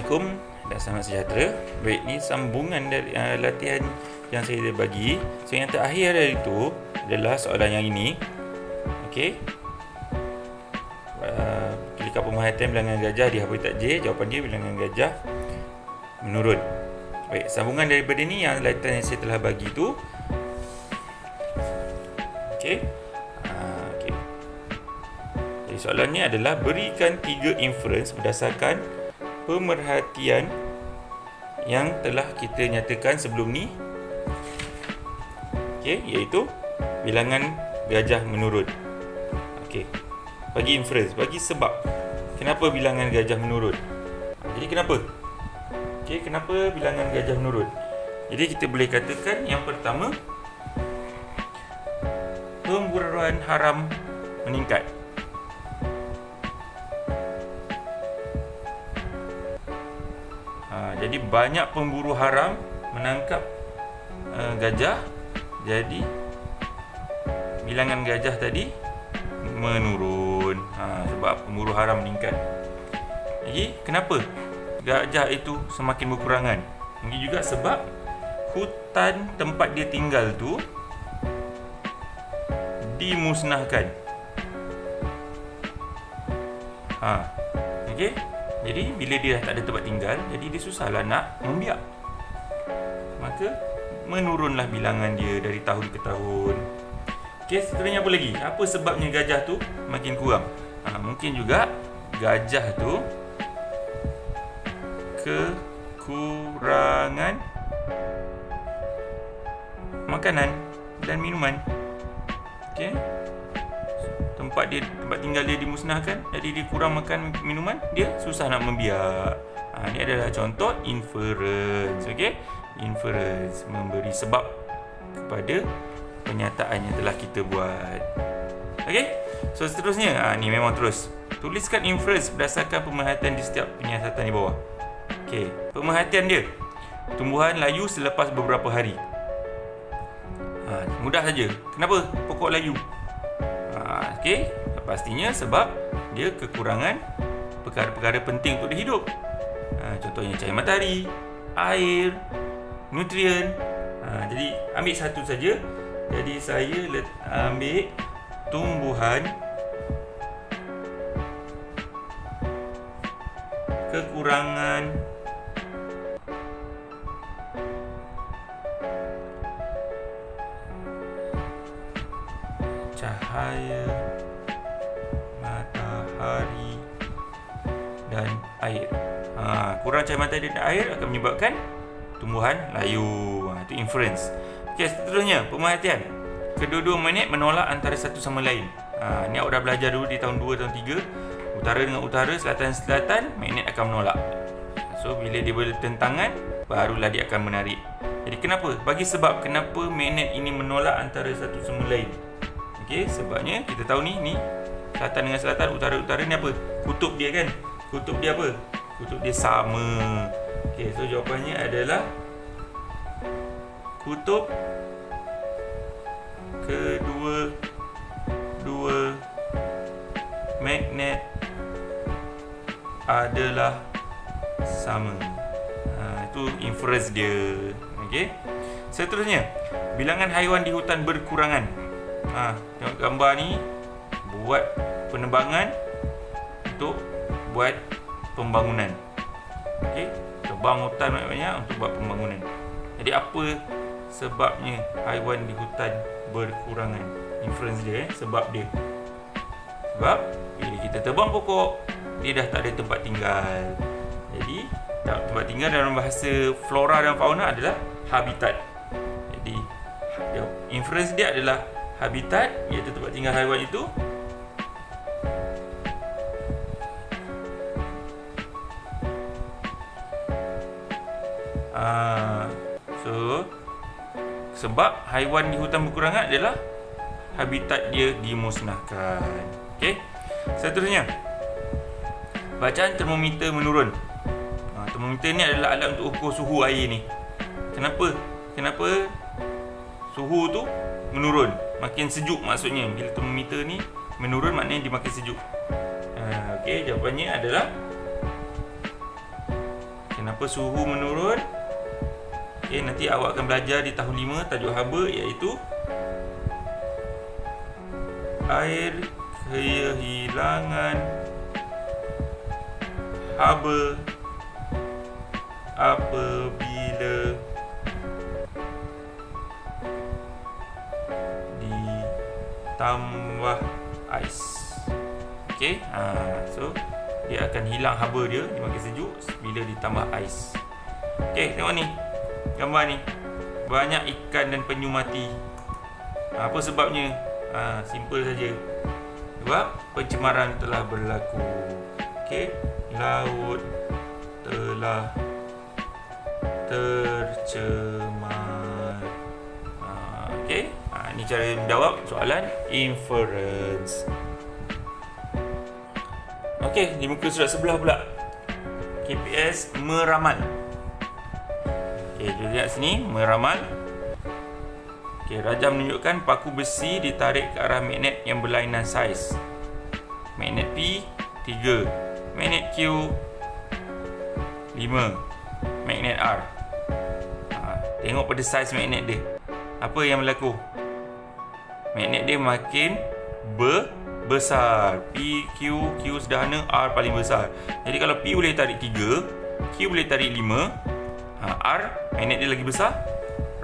Assalamualaikum dan selamat sejahtera. Baik, ni sambungan dari latihan yang saya bagi. So yang terakhir dari itu adalah soalan yang ini. Okey. Pilihkan pemerhatian bilangan gajah di habitat J. Jawapan dia bilangan gajah menurun. Baik, sambungan daripada ni yang latihan yang saya telah bagi tu. Okey. Okey. Jadi soalannya adalah berikan 3 inference berdasarkan pemerhatian yang telah kita nyatakan sebelum ni. Okey, iaitu bilangan gajah menurun. Okey. Bagi inference, bagi sebab kenapa bilangan gajah menurun. Jadi kenapa? Okey, kenapa bilangan gajah menurun? Jadi kita boleh katakan yang pertama, pemburuan haram meningkat. Jadi banyak pemburu haram menangkap gajah. Jadi bilangan gajah tadi menurun. Sebab pemburu haram meningkat. Jadi kenapa gajah itu semakin berkurangan? Mungkin juga sebab hutan tempat dia tinggal tu dimusnahkan. Okey. Jadi bila dia dah tak ada tempat tinggal, jadi dia susahlah nak membiak. Maka menurunlah bilangan dia dari tahun ke tahun. Okey, seterusnya apa lagi? Apa sebabnya gajah tu makin kurang? Mungkin juga gajah tu kekurangan makanan dan minuman. Okey. Tempat tinggal dia dimusnahkan, jadi dia kurang makan minuman, dia susah nak membiak. Ini adalah contoh inference. Okey, inference memberi sebab kepada penyataan yang telah kita buat. Okey, so seterusnya ni memang terus tuliskan inference berdasarkan pemerhatian di setiap penyiasatan di bawah. Okey, pemerhatian dia tumbuhan layu selepas beberapa hari. Mudah saja. Kenapa pokok layu? Okey, pastinya sebab dia kekurangan perkara-perkara penting untuk dia hidup. Contohnya cahaya matahari, air, nutrien. Jadi ambil satu saja. Jadi saya ambil tumbuhan kekurangan cahaya matahari dan air. Kurang cahaya matahari dan air akan menyebabkan tumbuhan layu. Itu inference. Okey, seterusnya pemerhatian. Kedua-dua magnet menolak antara satu sama lain. Ni awak dah belajar dulu di tahun 2, tahun 3. Utara dengan utara, selatan dengan selatan, magnet akan menolak. So bila dia bertentangan, barulah dia akan menarik. Jadi kenapa? Bagi sebab kenapa magnet ini menolak antara satu sama lain. Okey, sebabnya kita tahu ni selatan dengan selatan, utara-utara ni apa? Kutub dia kan? Kutub dia apa? Kutub dia sama. Okey, so jawapannya adalah kutub kedua magnet adalah sama. Itu inference dia. Okey. Seterusnya, bilangan haiwan di hutan berkurangan. Tengok gambar ni, buat penerbangan untuk buat pembangunan. Okey, terbang hutan banyak-banyak untuk buat pembangunan. Jadi apa sebabnya haiwan di hutan berkurangan? Inference dia, sebab dia. Sebab bila kita tebang pokok, dia dah tak ada tempat tinggal. Jadi tempat tinggal dalam bahasa flora dan fauna adalah habitat. Jadi inference dia adalah habitat, iaitu tempat tinggal haiwan itu. So sebab haiwan di hutan berkurangan adalah habitat dia dimusnahkan. Okey. Seterusnya, bacaan termometer menurun. Termometer ni adalah alat untuk ukur suhu air ni. Kenapa suhu tu menurun? Makin sejuk maksudnya. Bila termometer ni menurun, maknanya dia makin sejuk. Okey, jawapannya adalah Kenapa suhu menurun? Okey, nanti awak akan belajar di tahun 5 tajuk haba, iaitu air kehilangan haba apabila ditambah ais. Okey, so dia akan hilang haba dia makin sejuk bila ditambah ais. Okey, tengok ni gambar ni, banyak ikan dan penyu mati. Apa sebabnya? Simple saja. Sebab pencemaran telah berlaku. Okey, laut telah tercemar. Okey, ini cara menjawab soalan inference. Okey, di muka surat sebelah pula, KPS meramal. Okey, kita lihat sini, meramal. Okey, rajah menunjukkan paku besi ditarik ke arah magnet yang berlainan saiz. Magnet P 3, magnet Q 5, magnet R. Tengok pada saiz magnet dia. Apa yang berlaku? Magnet dia makin besar. P, Q sederhana, R paling besar. Jadi kalau P boleh tarik 3, Q boleh tarik 5, R magnet dia lagi besar.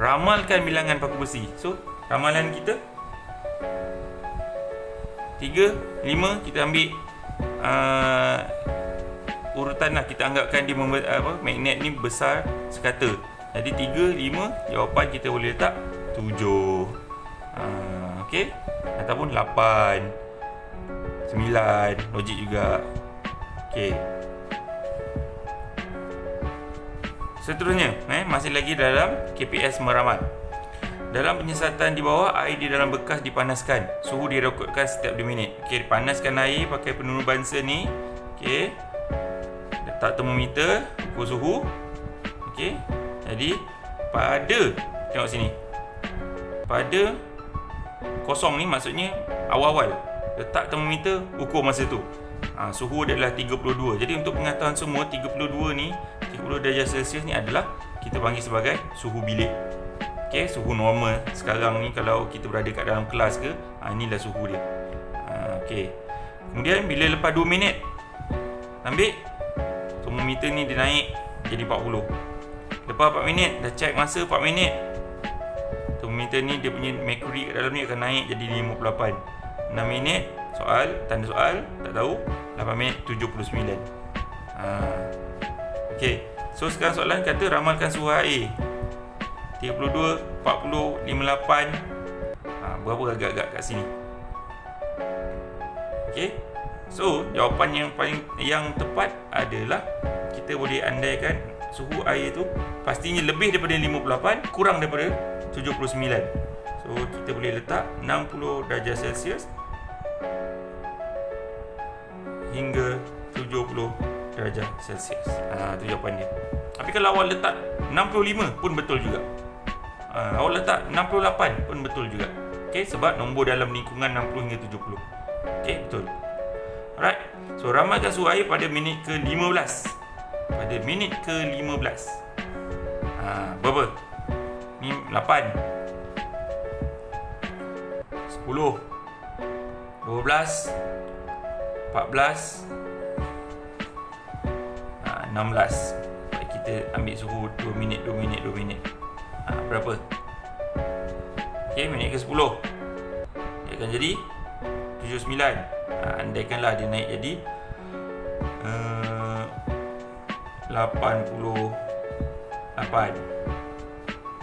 Ramalkan bilangan paku besi. So, ramalan kita 3, 5, kita ambil urutan lah. Kita anggapkan dia magnet ni besar sekata. Jadi 3, 5, jawapan kita boleh letak 7. Okey, ataupun 8, 9, logik juga. Okey. Seterusnya, masih lagi dalam KPS meramal. Dalam penyiasatan di bawah, air di dalam bekas dipanaskan. Suhu direkodkan setiap 2 minit. Okey, panaskan air pakai penurun Bunsen ni. Okey. Letak termometer, ukur suhu. Okey. Jadi, tengok sini. Pada kosong ni maksudnya awal-awal. Letak termometer, ukur masa tu. Suhu adalah 32. Jadi untuk pengetahuan semua, 32 ni, 30 darjah Celsius ni adalah kita panggil sebagai suhu bilik. Okey, suhu normal sekarang ni kalau kita berada kat dalam kelas ke, inilah suhu dia. Okey. Kemudian bila lepas 2 minit, ambil termometer ni dia naik jadi 40. Lepas 4 minit, dah check masa 4 minit. Termometer ni dia punya mercury kat dalam ni akan naik jadi 58. 6 minit, tanda soal, tak tahu. 8 minit, 79. Okey. So sekarang soalan kata ramalkan suhu air 32, 40, 58. Berapa agak-agak kat sini. Okey. So jawapan yang tepat adalah kita boleh andaikan suhu air tu pastinya lebih daripada 58, kurang daripada 79. So kita boleh letak 60 darjah Celsius hingga 70 darjah Celsius. Itu jawapan dia. Tapi kalau awak letak 65 pun betul juga. Awak letak 68 pun betul juga. Okey, sebab nombor dalam lingkungan 60 hingga 70. Okey, betul. Alright. So ramalkan suhu air pada minit ke-15. Pada minit ke-15. Berapa? Ni 8, 10, 12, 14, 16. Kita ambil suhu 2 minit. Berapa? Okey, minit ke-10. Dia akan jadi 79. Andaikanlah dia naik jadi 88.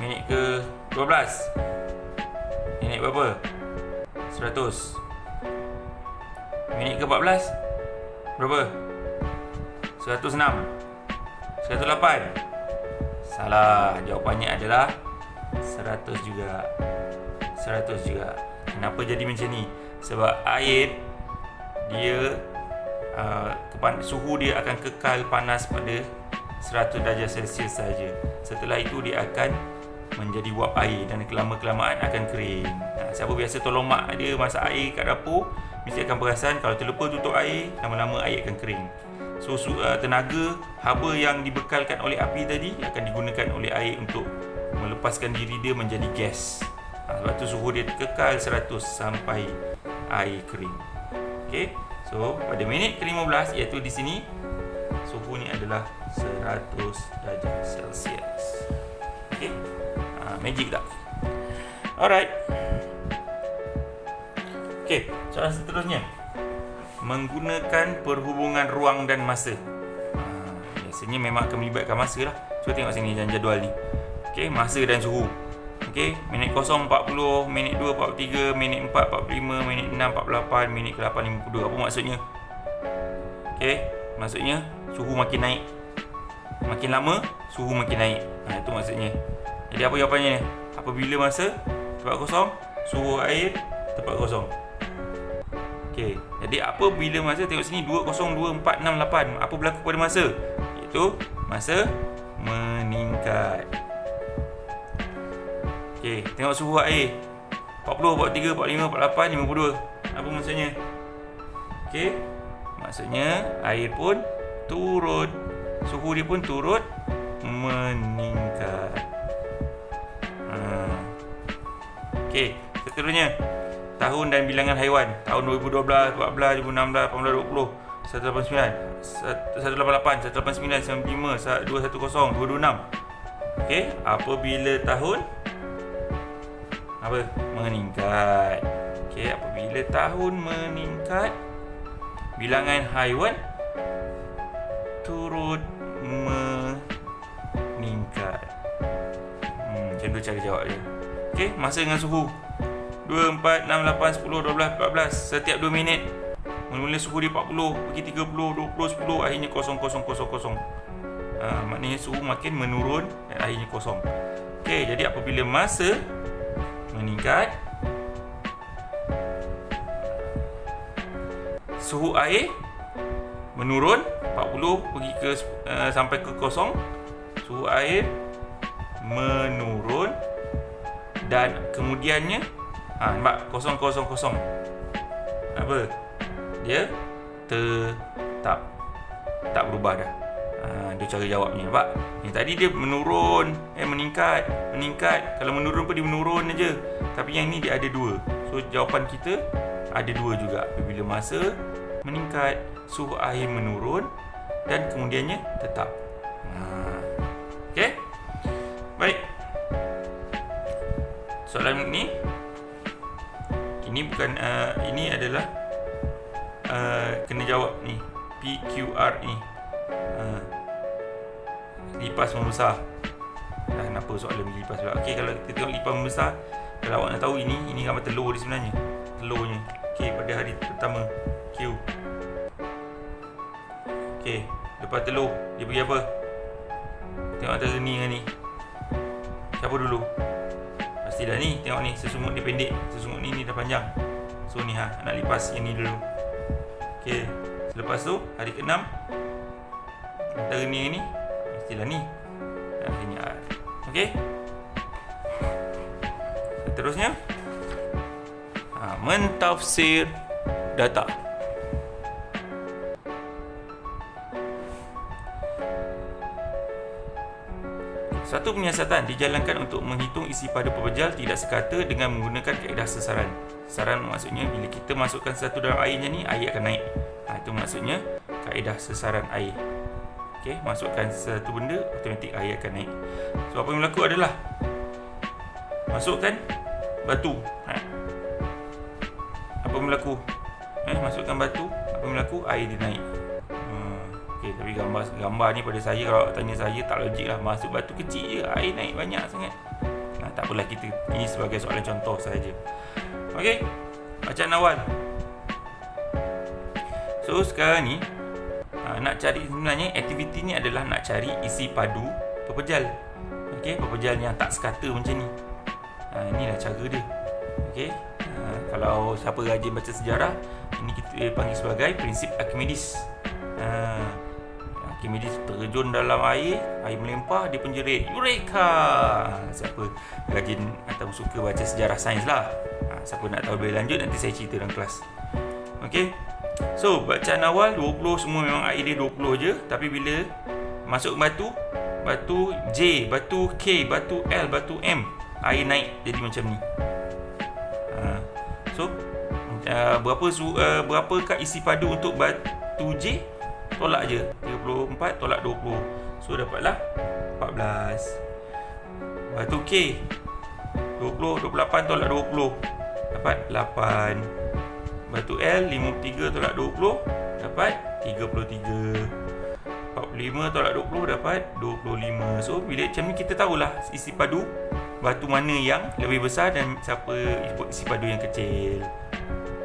Minit ke-12. Minit berapa? 100. Minit ke-14 berapa? 106. 108. Salah, jawapannya adalah 100 juga. 100 juga. Kenapa jadi macam ni? Sebab air dia suhu dia akan kekal panas pada 100 darjah Celsius saja. Setelah itu dia akan menjadi wap air dan kelama-kelamaan akan kering. Siapa biasa tolong mak dia masak air kat dapur, mesti akan perasan kalau terlupa tutup air, lama-lama air akan kering. So tenaga haba yang dibekalkan oleh api tadi akan digunakan oleh air untuk melepaskan diri dia menjadi gas. Sebab tu suhu dia kekal 100 sampai air kering. Okey. So pada minit ke-15 iaitu di sini suhu ni adalah 100 darjah Celsius. Okey. Magic tak? Alright. Okey, soalan seterusnya. Menggunakan perhubungan ruang dan masa. Biasanya memang akan melibatkan masa lah. So tengok sini jadual ni. Okey, masa dan suhu. Okey, minit 0 40, minit 2 43, minit 4 45, minit 6 48, minit ke-8 52. Apa maksudnya? Okey, maksudnya suhu makin naik. Makin lama suhu makin naik. Itu maksudnya. Jadi apa jawapannya? Apabila masa tempat kosong, suhu air tempat kosong. Okey, jadi apabila masa, tengok sini 20248. Apa berlaku pada masa? Iaitu masa meningkat. Okey, tengok suhu air 40, 43, 45, 48, 52. Apa maksudnya? Okey, maksudnya air pun turun. Suhu dia pun turut meningkat. Okey, seterusnya tahun dan bilangan haiwan. Tahun 2012, 14, 2016, 18, 20, 189, 188, 189, 95, 210, 226. Okey, apabila tahun meningkat. Okey, apabila tahun meningkat, bilangan haiwan turut meningkat. Macam tu cara jawab dia. Okey, masa dengan suhu 2, 4, 6, 8, 10, 12, 14. Setiap 2 minit. Mula-mula suhu dia 40, pergi 30, 20, 10, akhirnya 0, 0, 0, 0. Maknanya suhu makin menurun dan akhirnya kosong. Okey, jadi apabila masa meningkat, suhu air menurun 40 pergi ke sampai ke kosong. Suhu air menurun dan kemudiannya nampak 0, 0, 0. Apa? Dia tetap tak berubah dah. Itu cara jawabnya, nampak? Yang tadi dia menurun, meningkat. Kalau menurun pun dia menurun aja. Tapi yang ni dia ada dua. So jawapan kita ada dua juga. Apabila masa meningkat, suhu air menurun dan kemudiannya tetap. Okey? Baik. Soalan ini bukan ini adalah kena jawab ni. PQR ni. Lipas membesar. Kenapa soalan lipas pula? Okey, kalau kita tengok lipas membesar, kalau awak nak tahu ini gambar telur dia sebenarnya. Telurnya. Okey, pada hari pertama Q. Okey, lepas telur dia pergi apa? Tengok antara ni dengan ni. Siapa dulu? Pastilah ni, tengok ni, sesungut dia pendek, sesungut ni dah panjang. So ni nak lipas yang ni dulu. Okey, selepas tu hari ke-6 antara ni dengan ni, pastilah ni. Akhirnya okey. Seterusnya mentafsir data. Satu penyiasatan dijalankan untuk menghitung isi pada pepejal tidak sekata dengan menggunakan kaedah sesaran. Sesaran maksudnya bila kita masukkan satu dalam airnya ni, air akan naik. Itu maksudnya kaedah sesaran air. Okey, masukkan satu benda, automatik air akan naik. So apa yang berlaku adalah masukkan batu. Apa yang berlaku? Masukkan batu, apa yang berlaku? Air dia naik. Okey, tapi gambar ni pada saya, kalau tanya saya, tak logik lah. Masuk batu kecil je, air naik banyak sangat. Tak apalah, kita ini sebagai soalan contoh sahaja. Okey, bacaan awal. So sekarang ni nak cari, sebenarnya aktiviti ni adalah nak cari isi padu pepejal. Okey, pepejal yang tak sekata macam ni. Inilah cara dia. Okey, kalau siapa rajin baca sejarah, ini kita panggil sebagai prinsip Archimedes. Archimedes terjun dalam air melempah, dia penjerit, Eureka! Siapa rajin atau suka baca sejarah sains lah. Siapa nak tahu lebih lanjut, nanti saya cerita dalam kelas. Okey, So bacaan awal 20 semua memang air dia 20 je. Tapi bila masuk batu J, batu K, batu L, batu M, air naik jadi macam ni. So berapakah isi padu untuk batu J? Tolak je 34 tolak 20. So dapatlah 14. Batu K 20, 28 tolak 20 dapat 8. Batu L 53 tolak 20 dapat 33. 45 tolak 20 dapat 25. So bila macam ni kita tahulah isi padu batu mana yang lebih besar dan siapa isi padu yang kecil.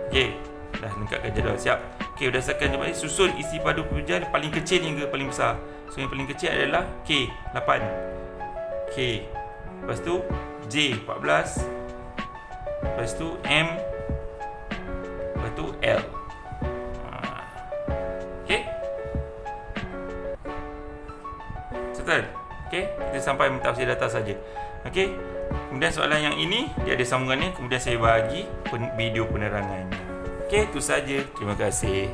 Okey, dah lengkapkan jadual. Siap. Okey, berdasarkan jawapan ini susun isi padu pekerjaan paling kecil hingga paling besar. So yang paling kecil adalah K 8. K. Lepas tu J 14. Lepas tu M. Lepas tu L. Okey. Settle. Okey, kita sampai mentafsir data saja. Okey. Kemudian soalan yang ini dia ada sambungannya, kemudian saya bagi video penerangannya. Okey, itu saja. Terima kasih.